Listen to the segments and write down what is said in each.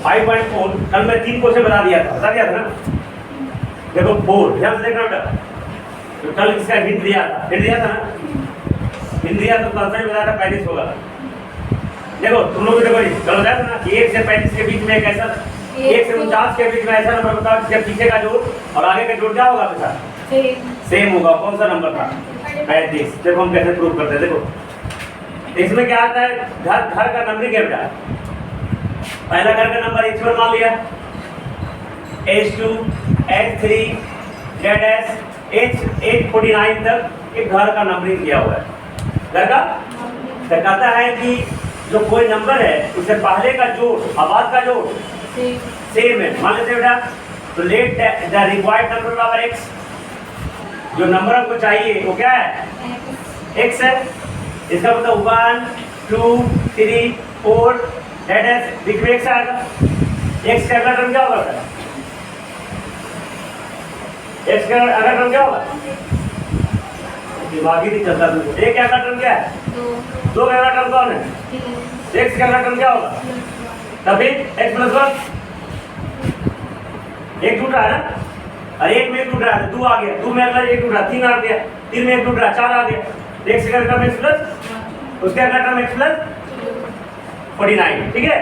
5.4 कल मैं 3 क्वेश्चन बता दिया था ना। देखो 4 ध्यान से देखना बेटा, तो कल इसका हिंट दिया था ना, हिंट दिया तो कल से बताया था 35 होगा। देखो तुम लोग देखो कल बताया था ना कि 1 से 35 के बीच में एक ऐसा 1 से 49 के बीच में ऐसा नंबर बताओ जिसके पीछे का जोड़ और आगे का जोड़ क्या होगा बेटा? सेम होगा। कौन सा नंबर था? 35। देखो हम कैसे प्रूव करते हैं। देखो इसमें क्या आता है, घर का नंबरिंग है बेटा। पहला घर का नंबर H1 मान लिया, H2 H3 ZS H49 तक एक घर का नंबरिंग किया हुआ है। घर का तो कहता है कि जो कोई नंबर है उससे पहले का जोड़ और बाद का जोड़ सेम है। मान लेते बेटा, तो let the required number of x, जो नंबर हमको चाहिए वो क्या है? x है। इसका मतलब 1 2 3 4 ZS बीच में x आएगा। x का अगला टर्म क्या होगा? x का अगला टर्म क्या होगा? दिमाग ही नहीं चलता तुमको। एक अगला टर्म क्या है? 2 का अगला टर्म कौन है? x का अगला टर्म क्या होगा? तभी x + 1 एक टूट रहा है ना, और एक में एक टूट रहा है, 2 आ गया, 2 में अगला एक टूट रहा, 3 आ गया, 3 में एक टूट रहा, 4 आ गया। x का अगला टर्म x प्लस उसके अगला टर्म x प्लस 49। ठीक है,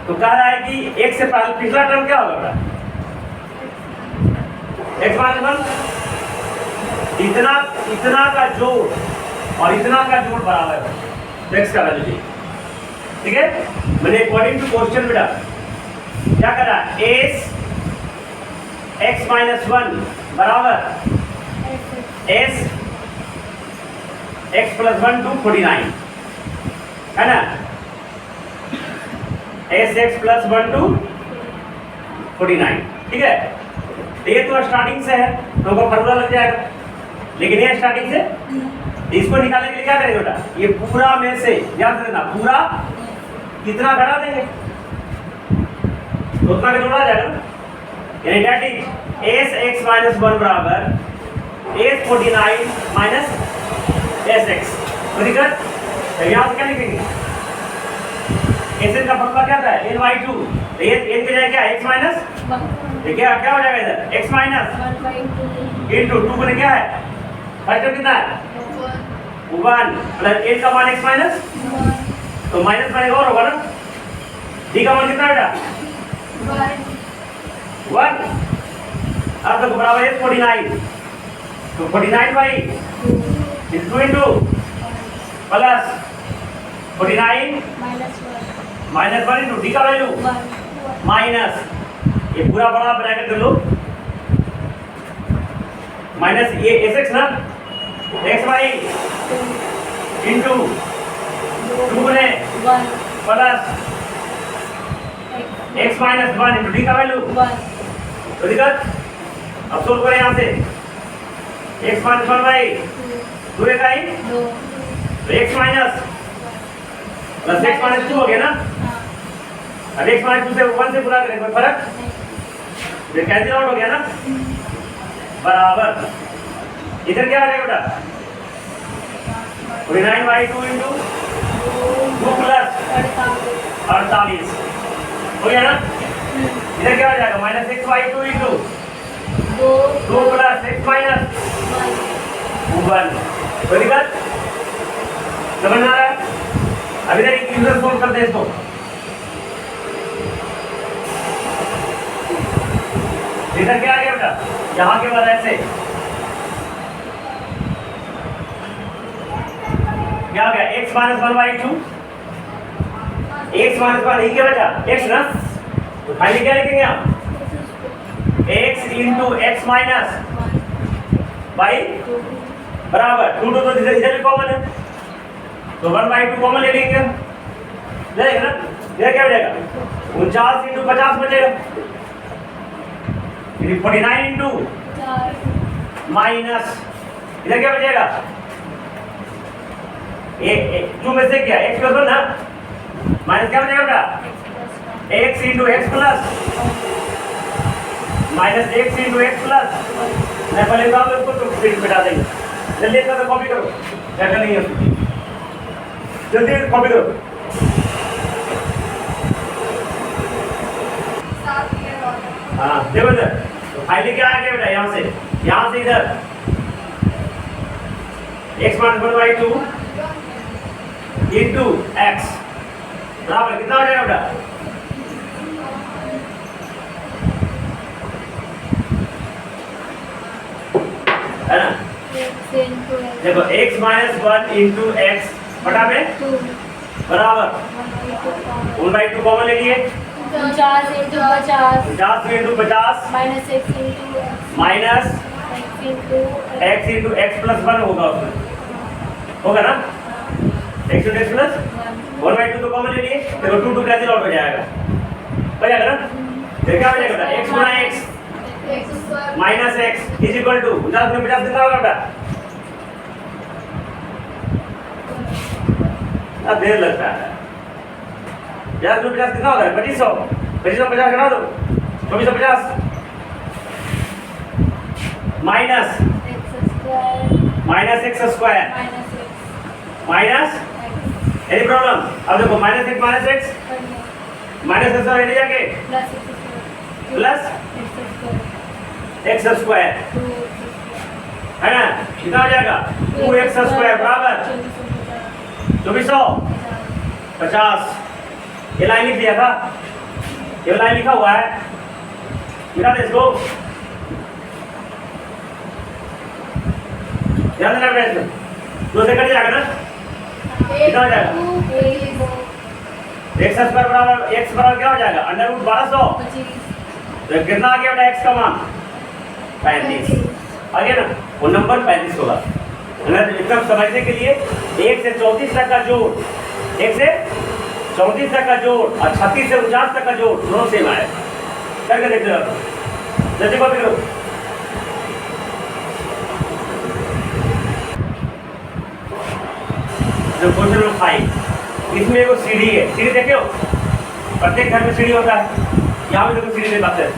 तो कह रहा है कि x से पहले पिछला टर्म क्या होगा? x - 1 इतना का जोड़ और इतना का जोड़ बराबर है x का वैल्यू। ठीक है, मैंने अकॉर्डिंग टू क्वेश्चन बेटा क्या कर रहा है? x - 1 बराबर s x + 1 to 49 है ना। s x + 1 to 49। ठीक है, ये तो स्टार्टिंग से है तो हमको फॉर्मूला लग जाएगा, लेकिन ये स्टार्टिंग से इसको निकालने के लिए क्या करेंगे बेटा? ये पूरा में से याद रखना, पूरा कितना घटा देंगे तो उतना का जोड़ा जाएगा ना। यानी दैट इज s x - 1 बराबर s 49 माइनस s x। तो दिक्कत तो यहाँ से क्या लिखेंगे? s का फॉर्मूला क्या था? n/2। तो ये n की जगह क्या? x माइनस, ये क्या हो जाएगा इधर? x माइनस इंटू 2 बने क्या है? फर्स्ट टर्म कितना है? 1 प्लस n का मान x माइनस, तो माइनस बनेगा और होगा ना। d का मान कितना बेटा? 1। अब देखो बराबर है 49, तो 49/2 into plus 49 minus 1 into d का वैल्यू माइनस, ये पूरा बड़ा ब्रैकेट कर लो, माइनस ये sx ना, x/2 इंटू 2 ने प्लस x - 1 इंटू d का वैल्यू 1। तो दिक्कत अब सोल्व करें यहाँ से। x - 1/2 इकाई तो x माइनस प्लस x - 2 हो गया ना। अब x - 2 से 1 से पूरा करें, कोई फर्क? ये कैंसिल आउट हो गया ना, बराबर इधर क्या आ जाएगा बेटा? 49/2 इंटू 2 प्लस 48 हो गया ना। इधर क्या आ जाएगा? -x/2 into 2 plus x minus 1। कोई दिक्कत समझ में आ रहा है? अभी तक इधर सोल्व करते हैं इसको। इधर क्या आ गया बेटा? यहाँ के बाद ऐसे क्या आ गया? x - 1/2 x - 1 क्या बेटा? x ना, तो फाइनली क्या लिखेंगे आप? x into x minus by बराबर 2 तो इधर भी कॉमन है, तो 1/2 कॉमन ले लेंगे, ले लेंगे ना। इधर क्या बचेगा? 49 इंटू 50 बचेगा, 49 इंटू माइनस इधर क्या बचेगा? 2 में से क्या x + 1 ना, माइनस क्या बचेगा बेटा? x into x plus minus x into x plus, मैं पहले तो आप लोग को तो फिर मिटा देंगे। जल्दी इसका कॉपी करो, क्या नहीं है, जल्दी कॉपी करो। हाँ देखो इधर, तो फाइनली क्या आ गया बेटा, यहाँ से इधर x माइनस 1/2 इंटू एक्स बराबर कितना हो जाएगा बेटा, है ना। देखो x माइनस 1 इंटू एक्स बटा में बराबर 1/2 कॉमन ले लिए, 50 into 50 minus x into x plus 1 होगा उसमें, होगा ना, x इंटू x प्लस 1/2 तो कॉमन ले लिए, देखो 2 2 कैंसिल आउट हो जाएगा ना। फिर क्या हो जाएगा बेटा, x गुना x minus x is equal to 50 में 50 कितना होगा बेटा, अब देर लगता है, 50 में 50 कितना होगा, 2500 50 घटा दो 2450 minus x square minus any problem. अब देखो माइनस x और ले जाके प्लस x स्क्वायर, है ना, कितना हो जाएगा 2x स्क्वायर बराबर 2450। ये लाइन लिख दिया था, ये लाइन लिखा हुआ है, मिला दे इसको, ध्यान देना बेटा, इसमें 2 से कट जाएगा ना, कितना हो जाएगा x स्क्वायर बराबर x बराबर क्या हो जाएगा अंडर रूट 1200, तो कितना आ गया बेटा x का मान 35 आ गया ना, वो नंबर 35 होगा। इसका समझने के लिए 1 से 34 तक का जोड़, 1 से 34 तक का जोड़ और 36 से 49 तक का जोड़ दोनों सेम आए, करके देख लो जल्दी कॉपी करो। क्वेश्चन नंबर 5, इसमें एक सीढ़ी है, सीढ़ी देखे हो, प्रत्येक घर में सीढ़ी होता है, यहाँ भी देखो सीढ़ी की बात है।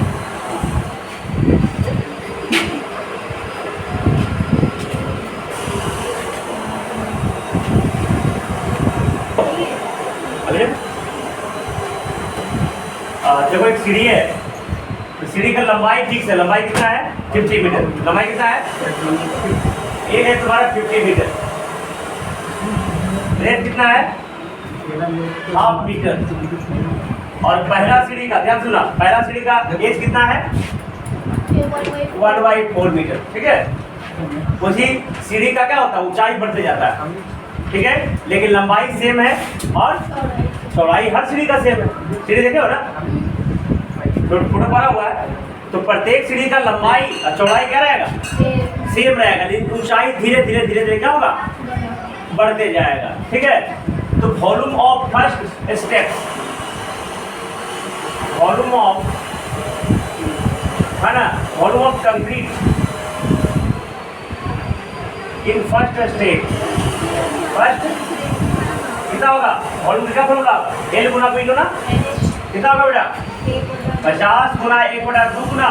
देखो एक सीढ़ी है, तो सीढ़ी का लंबाई ठीक है, लंबाई कितना है 50 मीटर, लंबाई कितना है, ये है तुम्हारा 50 मीटर, रेट कितना है हाफ मीटर, और पहला सीढ़ी का ध्यान सुना, पहला सीढ़ी का एज कितना है 1/4 मीटर, ठीक है। उसी सीढ़ी का क्या होता है, ऊंचाई बढ़ते जाता है, ठीक है, लेकिन लंबाई सेम है और चौड़ाई हर सीढ़ी का सेम है। सीढ़ी देखे हो ना, फोटो पड़ा हुआ है, तो प्रत्येक सीढ़ी का लंबाई और चौड़ाई क्या रहेगा सेम रहेगा, लेकिन ऊंचाई धीरे धीरे धीरे धीरे क्या होगा बढ़ते जाएगा, ठीक है। तो volume of first step, volume of, है ना, volume of concrete in first step, first कितना होगा, वॉल्यूम क्या फॉर्मूला L गुना V लो ना, कितना होगा बेटा 50 गुना 1/2 गुना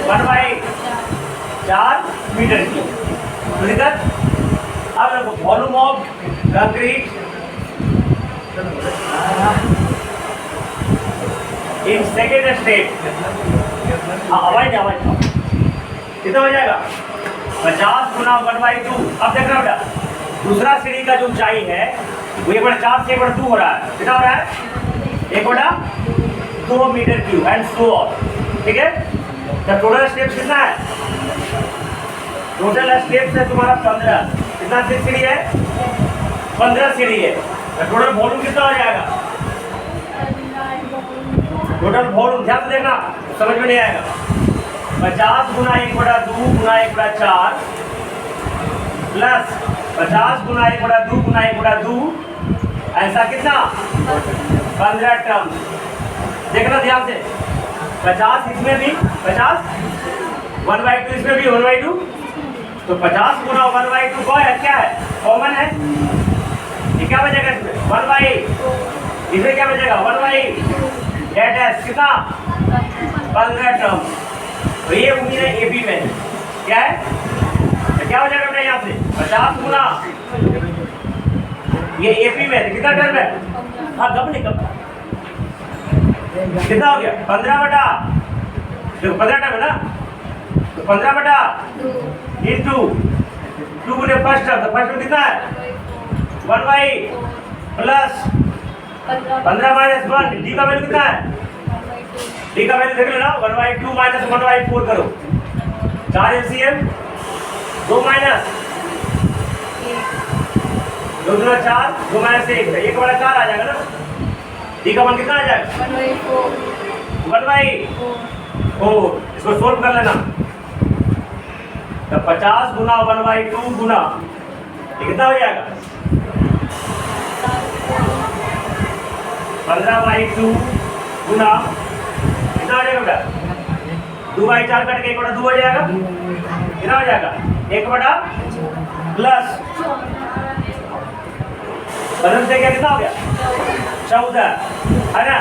1/4 मीटर की, ठीक। अब देखो volume of concrete in second step, आवाज कितना हो जाएगा 50 गुना 1/2। अब देख रहा बेटा, दूसरा सीढ़ी का जो ऊंचाई है वो 1/4 से 1/2 हो रहा है, कितना हो रहा है 1/2 metre cube and so on, ठीक है। तो टोटल स्टेप कितना है, टोटल स्टेप से तुम्हारा 15, कितना सीढ़ी है 15 सीढ़ी है, तो टोटल वॉल्यूम कितना हो जाएगा, टोटल वॉल्यूम ध्यान से देखना समझ में नहीं आएगा, 50 गुना 1/2 गुना 1/4 प्लस 50 गुना 1/2 गुना 1/2, ऐसा कितना 15 टर्म। देखना ध्यान से, 50 इसमें भी 50 1/2 इसमें भी 1/2, तो 50 गुना 1/2 को है क्या है कॉमन है, ये क्या बचेगा इसमें 1/8, इसमें क्या बचेगा 1/8, डेट है कितना 15 टर्म। तो ये उम्मीद है एबी में क्या है, तो क्या हो जाएगा बेटा यहाँ से 50 गुना ये एपी में कितना टर्म है, हाँ कब नहीं कब कितना हो गया 15/4 देखो 15 टर्म है ना, तो 15 बटा इंटू 2 गुने फर्स्ट टर्म, तो फर्स्ट टर्म कितना है 1/, प्लस 15 माइनस 1, डी का वैल्यू कितना है, डी का वैल्यू देख लेना 1/2 माइनस 1/4 करो, 4 एलसीएम 2 माइनस 2 दूना 4, 2 माइनस 1 बड़ा 4 आ जाएगा ना, डी का मान कितना आ जाएगा 1/4, इसको सोल्व कर लेना, तो 50 गुना 1/2 गुना ये कितना हो जाएगा 15/2 गुना कितना हो जाएगा बेटा 2/4 कट के 1/2 हो जाएगा, कितना हो जाएगा 1/, प्लस बदल से क्या कितना हो गया 14 है ना,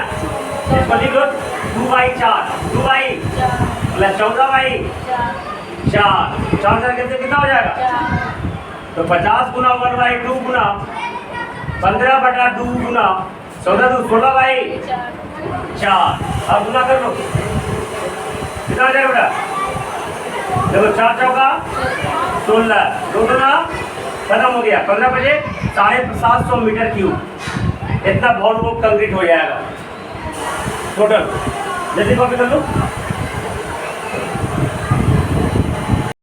इसको लिख लो 2/4 प्लस 14/4 कैसे कितना हो जाएगा, तो 50 गुना 1/2 गुना 15/2 गुना 14 2 16/4, अब गुना कर लो कितना हो जाएगा बेटा, देखो 4 चौका 16, 2 गुना खत्म हो गया, 15 बजे 750 मीटर क्यूब इतना भवन वो कंक्रीट हो जाएगा टोटल, जल्दी कॉपी कर लो।